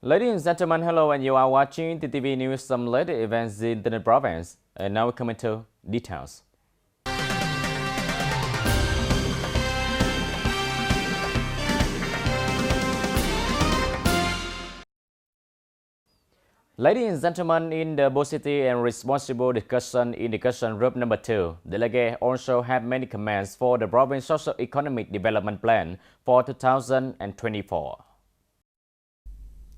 Ladies and gentlemen, hello, and you are watching TTV News, some latest events in the province. And now we come into details. Ladies and gentlemen, in the positive and responsible discussion in discussion group number 2, delegates also have many comments for the province socio-economic development plan for 2024.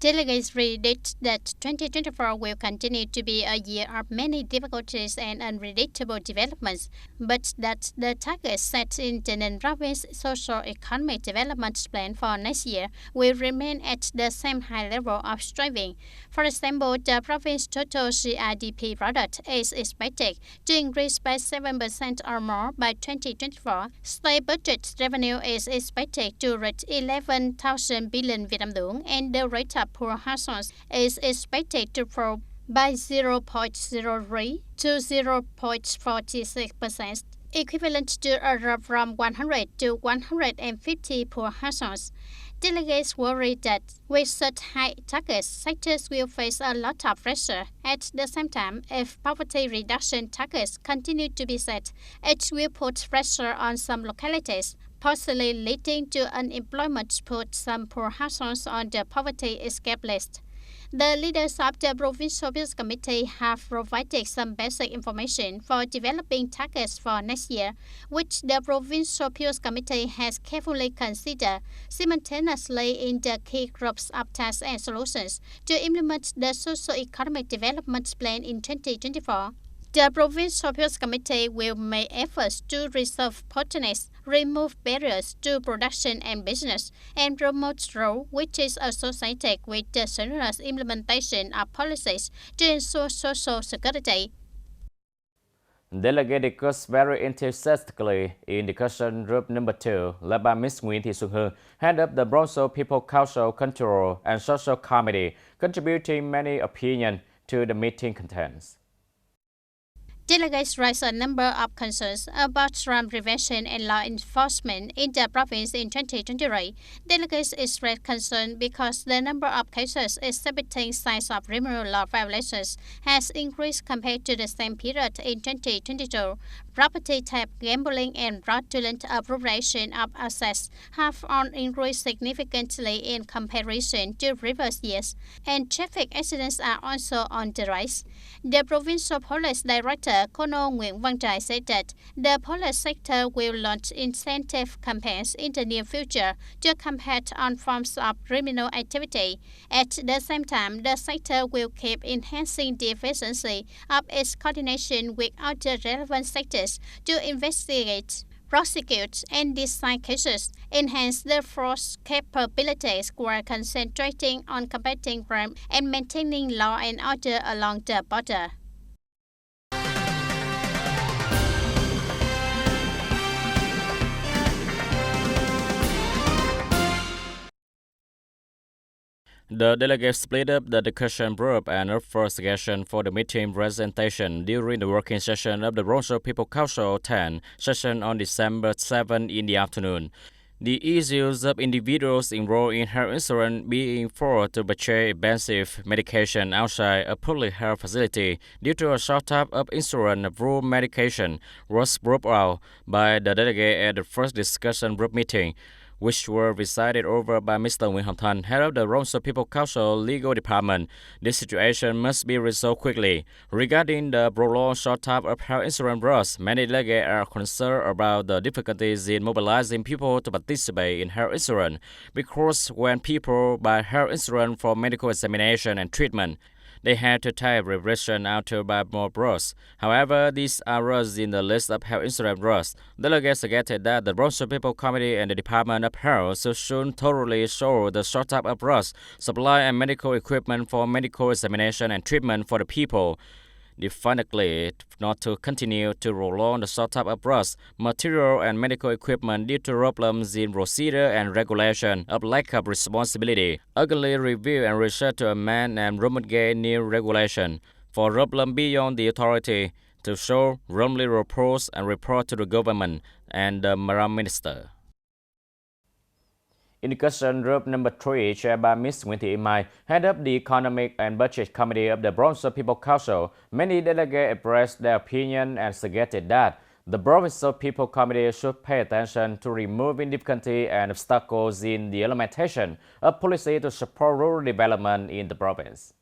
Delegates predict that 2024 will continue to be a year of many difficulties and unpredictable developments, but that the targets set in the province socio-economic development plan for next year will remain at the same high level of striving. For example, the province total GRDP product is expected to increase by 7% or more by 2024. State budget revenue is expected to reach 11,000 billion Vietnam dong, and the rate of poor households is expected to fall by 0.03 to 0.46%, equivalent to a drop from 100 to 150 poor households. Delegates worry that with such high targets, sectors will face a lot of pressure. At the same time, if poverty reduction targets continue to be set, it will put pressure on some localities, possibly leading to unemployment, put some poor households on the poverty escape list. The leaders of the Provincial Peace Committee have provided some basic information for developing targets for next year, which the Provincial Peace Committee has carefully considered simultaneously in the key groups of tasks and solutions to implement the socio-economic development plan in 2024. The Provincial Peace Committee will make efforts to resolve bottlenecks, remove barriers to production and business, and promote growth, which is associated with the strenuous implementation of policies to ensure social security. Delegates discussed very enthusiastically in discussion group number 2, led by Ms. Nguyễn Thị Xuân Hương, head of the Bronzo People Cultural, Cultural and Social Committee, contributing many opinions to the meeting contents. Delegates raised a number of concerns about crime prevention and law enforcement in the province in 2023. Delegates expressed concern because the number of cases exhibiting signs of criminal law violations has increased compared to the same period in 2022. Property theft, gambling, and fraudulent appropriation of assets have all increased significantly in comparison to previous years, and traffic accidents are also on the rise. The Provincial Police Director Colonel Nguyễn Văn Trải said that the police sector will launch incentive campaigns in the near future to combat all forms of criminal activity. At the same time, the sector will keep enhancing the efficiency of its coordination with other relevant sectors to investigate, prosecute, and decide cases, enhance the force capabilities while concentrating on combating crime and maintaining law and order along the border. The delegates split up the discussion group and offered suggestions for the meeting presentation during the working session of the Bronzo People Council 10 session on December 7 in the afternoon. The issues of individuals enrolled in health insurance being forced to purchase expensive medication outside a public health facility due to a shortage of insurance-approved medication was brought out by the delegate at the first discussion group meeting, which were presided over by Mr. Nguyễn Hồng Thanh, head of the Bronzo People Council Legal Department. This situation must be resolved quickly. Regarding the prolonged shortage of health insurance drugs, many delegates are concerned about the difficulties in mobilizing people to participate in health insurance, because when people buy health insurance for medical examination and treatment, they had to type revision out to buy more drugs. However, these are drugs in the list of health insurance drugs. Delegates suggested that the Bronzo People Committee and the Department of Health should thoroughly show the shortage of drugs, supply and medical equipment for medical examination and treatment for the people. Definitely not to continue to prolong the shortage of drugs, material and medical equipment due to problems in procedure and regulation of lack of responsibility. Urgently review and research to amend and promulgate new regulation for problem beyond the authority to show wrongly reports and report to the government and the Prime Minister. In discussion group number 3, chaired by Ms. Nguyễn Thị Mai, head of the Economic and Budget Committee of the Bronx People Council, many delegates expressed their opinion and suggested that the Provincial People Committee should pay attention to removing difficulty and obstacles in the implementation of policy to support rural development in the province.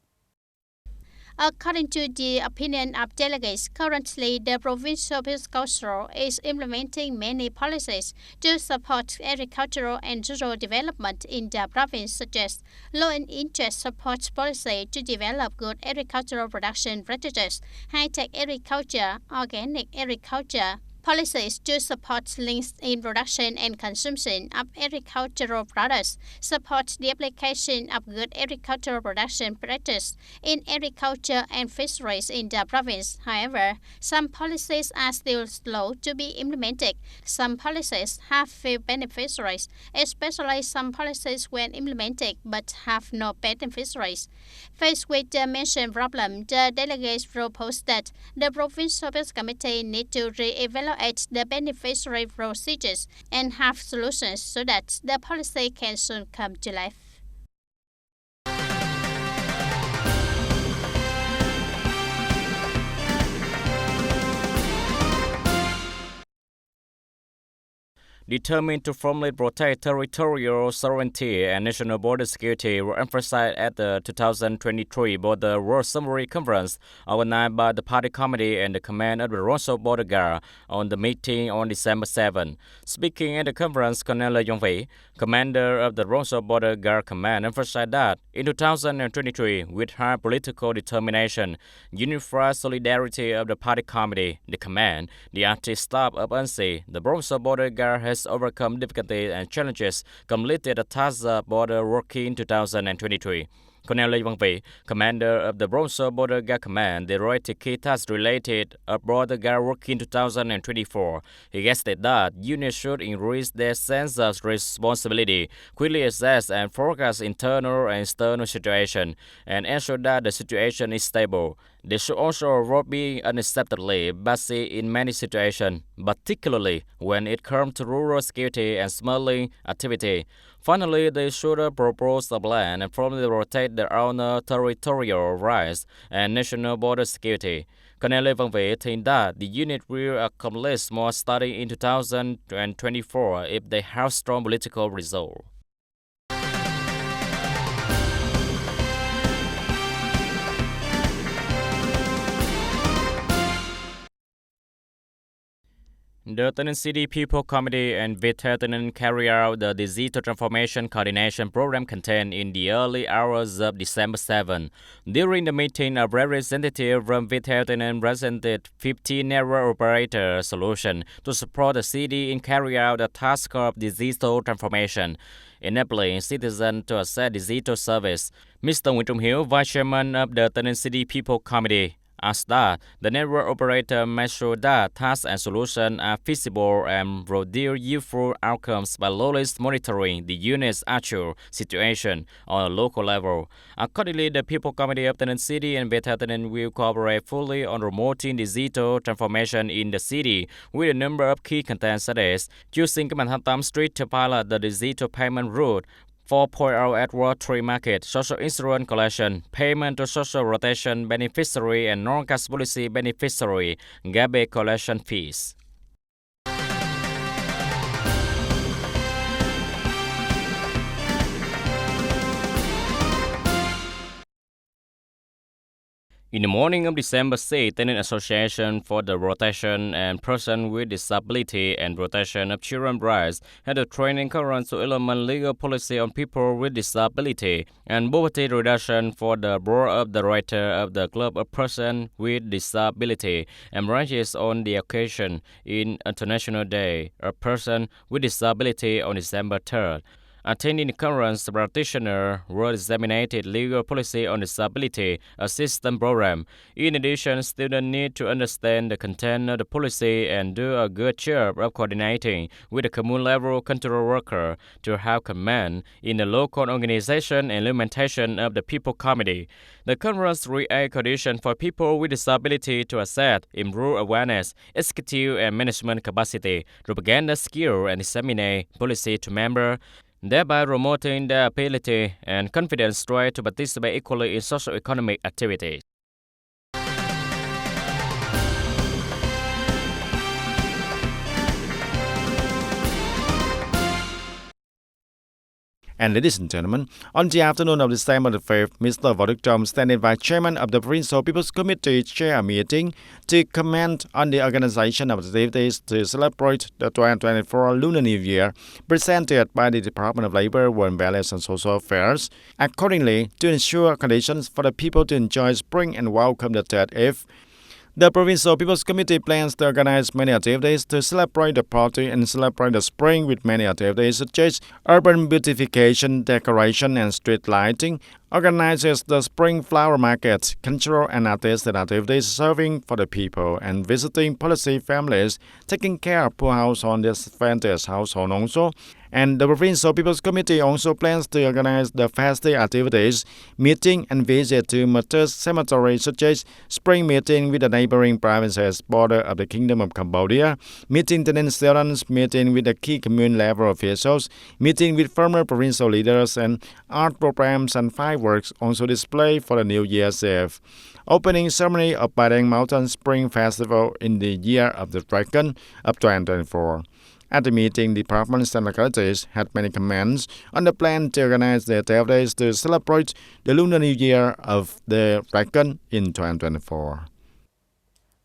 According to the opinion of delegates, currently the Provincial Peace Council is implementing many policies to support agricultural and rural development in the province, such as low and interest support policy to develop good agricultural production practices, high-tech agriculture, organic agriculture, policies to support links in production and consumption of agricultural products, support the application of good agricultural production practice in agriculture and fisheries in the province. However, some policies are still slow to be implemented. Some policies have few beneficiaries, especially some policies when implemented but have no beneficiaries. Faced with the mentioned problem, the delegates proposed that the Provincial Peace Committee need to re-evaluate the beneficiary procedures and have solutions so that the policy can soon come to life. Determined to firmly protect territorial sovereignty and national border security were emphasized at the 2023 Border World Summary Conference organized by the Party Committee and the Command of the Rosso Border Guard on the meeting on December 7. Speaking at the conference, Colonel Yongvei, commander of the Rosso Border Guard Command, emphasized that in 2023, with high political determination, unified solidarity of the Party Committee, the Command, the active staff of UNSI, the Rosso Border Guard has overcome difficulties and challenges, completed the task border work in 2023. Colonel Lê Văn Vĩ, commander of the Bronzo Border Guard Command, directed key tasks related to border guard work in 2024. He guessed that units should increase their sense of responsibility, quickly assess and forecast internal and external situation, and ensure that the situation is stable. They should also avoid being unacceptably busy in many situations, particularly when it comes to rural security and smuggling activity. Finally, they should propose a plan and formally protect their own territorial rights and national border security. Colonel Lê Văn Vĩ thinks that the unit will accomplish more starting in 2024 if they have strong political resolve. The TayNinhTV People Committee and TayNinhTV carry out the Digital Transformation Coordination Program contained in the early hours of December 7. During the meeting, a representative from TayNinhTV presented 15 network operator solutions to support the city in carrying out the task of digital transformation, enabling citizens to access digital service. Mr. Nguyễn Trung Hiếu, Vice Chairman of the TayNinhTV People Committee, asked that the network operator make sure that tasks and solutions are feasible and produce useful outcomes by locally monitoring the unit's actual situation on a local level. Accordingly, the People Committee of TayNinhTV and TayNinhTV will cooperate fully on promoting digital transformation in the city with a number of key contents such as using Manhattan Street to pilot the digital payment route, 4.0 at World Trade Market, social insurance collection, payment to social rotation beneficiary and non-cash policy beneficiary, garbage collection fees. In the morning of December 6, TayNinhTV Association for the Protection and Person with Disability and Protection of Children's Rights had a training conference to implement legal policy on people with disability and poverty reduction for the board of directors of the Club of Persons with Disability and branches on the occasion in International Day of Person with Disability on December 3rd. Attending the conference, practitioners were examined legal policy on disability assistance program. In addition, students need to understand the content of the policy and do a good job of coordinating with the commune-level control worker to have command in the local organization and implementation of the People Committee. The conference created conditions for people with disability to access, improve awareness, executive and management capacity, propaganda skill, and disseminate policy to members. thereby promoting their ability and confidence to participate equally in socio-economic activities. And ladies and gentlemen, on the afternoon of December the 5th, Mr. Võ Đức Trong, standing vice chairman of the Provincial People's Committee, chaired a meeting to comment on the organization of activities to celebrate the 2024 Lunar New Year, presented by the Department of Labor, Work Balance and Social Affairs. Accordingly, to ensure conditions for the people to enjoy spring and welcome the 3rd Eve, the Provincial People's Committee plans to organize many activities to celebrate the party and celebrate the spring with many activities such as urban beautification, decoration, and street lighting, organizes the spring flower market, cultural and artistic activities serving for the people, and visiting policy families, taking care of poor household disadvantaged household also. And the Provincial People's Committee also plans to organize the festive activities, meeting and visit to martyrs' cemeteries such as spring meeting with the neighboring provinces border of the Kingdom of Cambodia, meeting tenant students, meeting with the key commune level officials, meeting with former provincial leaders, and art programs and fireworks also displayed for the New Year's Eve. Opening ceremony of Padang Mountain Spring Festival in the Year of the Dragon of 2024. At the meeting, departments and localities had many comments on the plan to organize the activities to celebrate the Lunar New Year of the Dragon in 2024.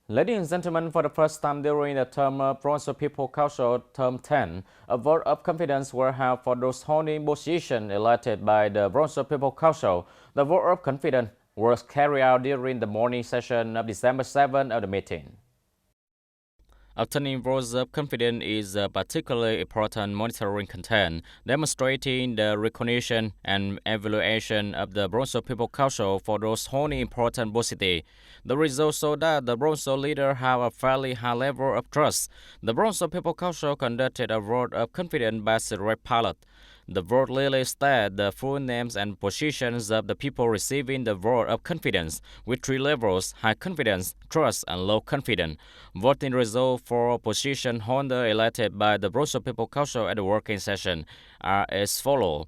Ladies and gentlemen, for the first time during the term of Provincial People Council Term 10, a vote of confidence were held for those holding positions elected by the Provincial People Council. The vote of confidence was carried out during the morning session of December 7 of the meeting. Obtaining votes of confidence is a particularly important monitoring content, demonstrating the recognition and evaluation of the Provincial People Council for those holding important positions. The results show that the Provincial leaders have a fairly high level of trust. The Provincial People Council conducted a vote of confidence by direct ballot. The vote clearly states the full names and positions of the people receiving the vote of confidence, with 3 levels: high confidence, trust, and low confidence. Voting results for position holder elected by the Provincial People Council at the working session are as follows.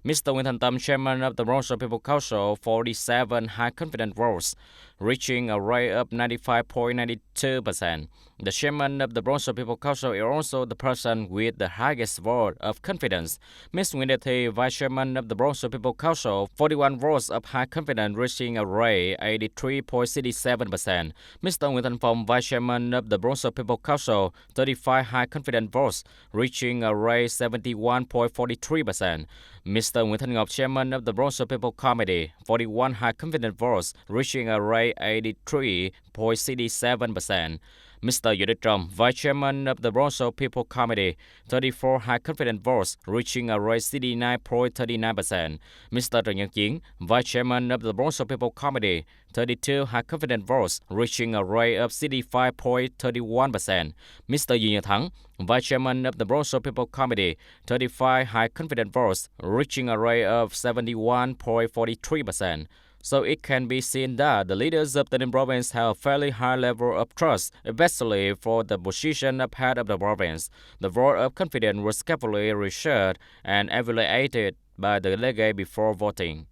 Mr. Nguyễn Thành Tâm, chairman of the Provincial People Council, 47 high confidence votes, reaching a rate of 95.92%. The chairman of the Provincial People Council is also the person with the highest vote of confidence. Ms. Nguyễn Thị Thi, vice chairman of the Provincial People Council, 41 votes of high confidence, reaching a rate 83.67%. Mr. Nguyễn Thành Phong, vice chairman of the Provincial People Council, 35 high confidence votes, reaching a rate 71.43%. Mr. Nguyễn Thanh Ngọc, chairman of the Provincial People Committee, 41 high confidence votes, reaching a rate 83.67%. Mr. Võ Đức Trong, vice chairman of the Provincial People Committee, 34 high confidence votes, reaching a rate 69.39%. Mr. Trần Nhân Chiến, vice chairman of the Provincial People Committee, 32 high confidence votes, reaching a rate of 65.31%. Mr. Duy Nhật Thắng, vice chairman of the Provincial People Committee, 35 high confidence votes, reaching a rate of 71.43%. So it can be seen that the leaders of the province have a fairly high level of trust, especially for the position of head of the province. The vote of confidence was carefully researched and evaluated by the delegate before voting.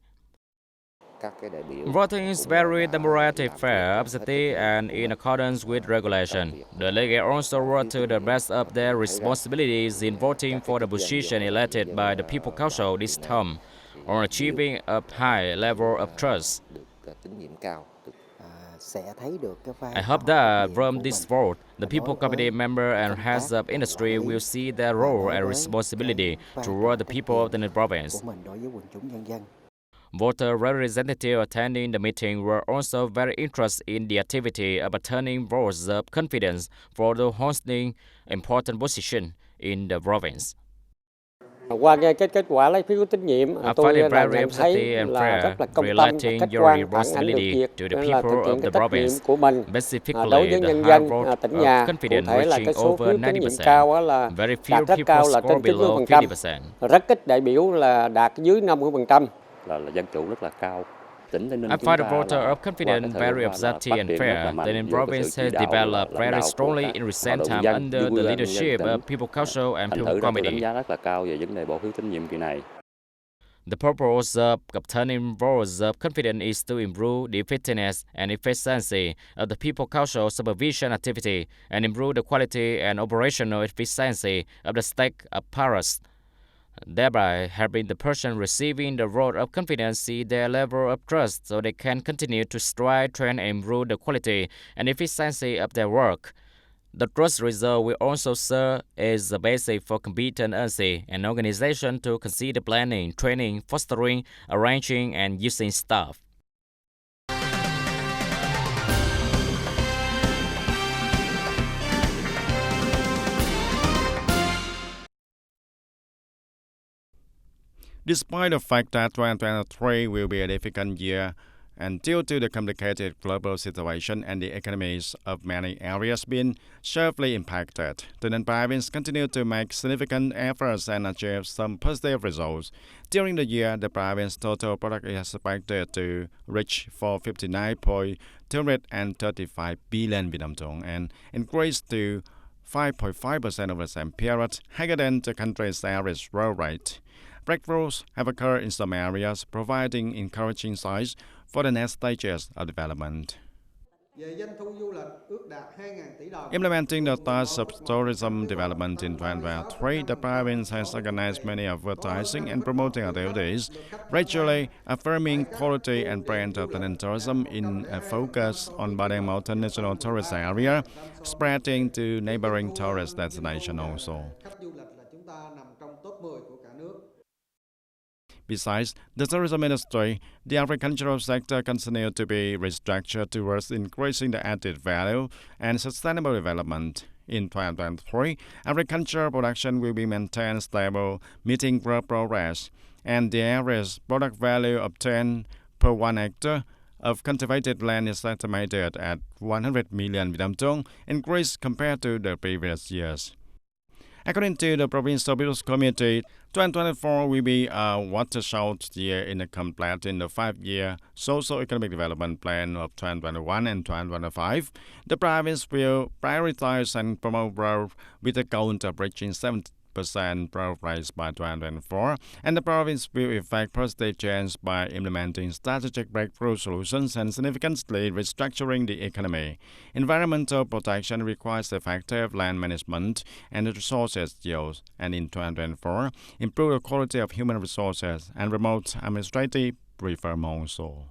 Voting is very democratic, fair, objective, and in accordance with regulation. The delegate also wrote to the best of their responsibilities in voting for the position elected by the People Council this term, on achieving a high level of trust. I hope that from this vote, the People Committee member and heads of industry will see their role and responsibility toward the people of the province. Voter representatives attending the meeting were also very interested in the activity of obtaining votes of confidence for the hosting important position in the province. Qua kết quả lấy phiếu tín nhiệm, tôi là nhận thấy là rất là công tâm, khách quan, phản ánh được việc là thực hiện cái trách nhiệm của mình đối với nhân dân tỉnh nhà. Cụ thể là cái số phiếu tín nhiệm cao là đạt rất cao là trên 90%, rất ít đại biểu là đạt dưới 50%. Là dân chủ rất là cao. I find the voter of confidence very objective and fair. The Ninh province has developed very strongly in recent time under the leadership of People Council and People Committee. The purpose of obtaining votes of confidence is to improve the effectiveness and efficiency of the People Council supervision activity and improve the quality and operational efficiency of the state apparatus, thereby helping the person receiving the vote of confidence see their level of trust so they can continue to strive, train, and improve the quality and efficiency of their work. The trust result will also serve as the basis for competent agency and organization to consider planning, training, fostering, arranging, and using staff. Despite the fact that 2023 will be a difficult year, and due to the complicated global situation and the economies of many areas being sharply impacted, the Ninh province continued to make significant efforts and achieve some positive results. During the year, the province's total product is expected to reach 459.235 billion Vietnam dong and increase to 5.5% over the same period, higher than the country's average growth rate. Breakthroughs have occurred in some areas, providing encouraging signs for the next stages of development. Implementing the task of tourism development in 2023, the province has organized many advertising and promoting activities, gradually affirming quality and brand of the Ninh tourism in a focus on Ba Đen Mountain National Tourist Area, spreading to neighboring tourist destinations also. Besides the tourism industry, the agricultural sector continued to be restructured towards increasing the added value and sustainable development. In 2023, agricultural production will be maintained stable, meeting growth progress, and the average product value obtained per 1 hectare of cultivated land is estimated at 100 million Vietnam dong, increase compared to the previous years. According to the Provincial People's Committee, 2024 will be a watershed year in completing the 5-year socio-economic development plan of 2021 and 2025. The province will prioritize and promote growth with the goal of reaching 70% growth rates by 2024, and the province will effect positive change by implementing strategic breakthrough solutions and significantly restructuring the economy. Environmental protection requires effective land management and resources use, and in 2024, improve the quality of human resources and promote administrative reform also.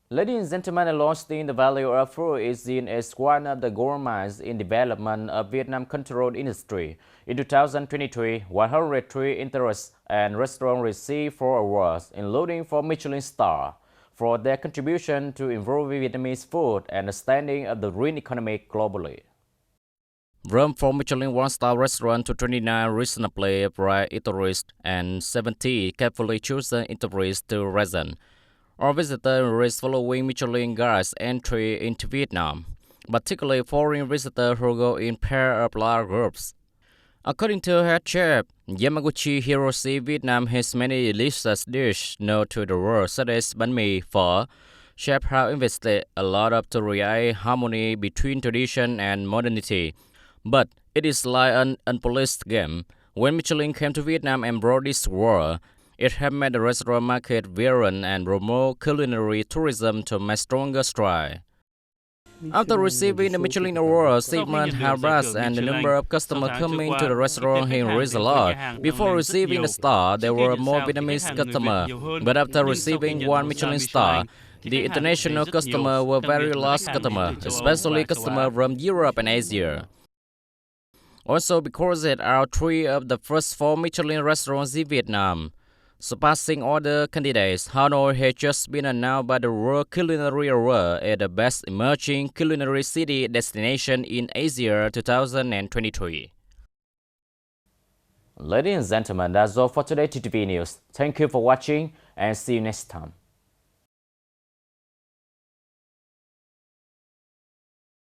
Ladies and gentlemen, launching the value of food is seen as one of the gourmets in development of Vietnam cultural industry. In 2023, 103 interests and restaurants received 4 awards, including 4 Michelin stars, for their contribution to improving Vietnamese food and the standing of the green economy globally. From 4 Michelin 1-star restaurants to 29 reasonably priced eateries and 70 carefully chosen eateries to resident. Our visitors risk following Michelin Guide's entry into Vietnam, particularly foreign visitors who go in pairs of large groups. According to head chef Yamaguchi Hiroshi, Vietnam has many delicious dishes known to the world, such as bánh mì, phở. Chefs have invested a lot to create harmony between tradition and modernity. But it is like an unpolished game. When Michelin came to Vietnam and brought this world, it has made the restaurant market vibrant and promote culinary tourism to make stronger stride. After receiving the Michelin award, shipment have risen and the number of customers coming to the restaurant has risen a lot. Before receiving the star, there were more Vietnamese customers, but after receiving 1 Michelin star, the international customers were very large customers, especially customers from Europe and Asia. Also because there are 3 of the first 4 Michelin restaurants in Vietnam. Surpassing other candidates, Hanoi has just been announced by the World Culinary Award as the best emerging culinary city destination in Asia 2023. Ladies and gentlemen, that's all for today TTV News. Thank you for watching and see you next time.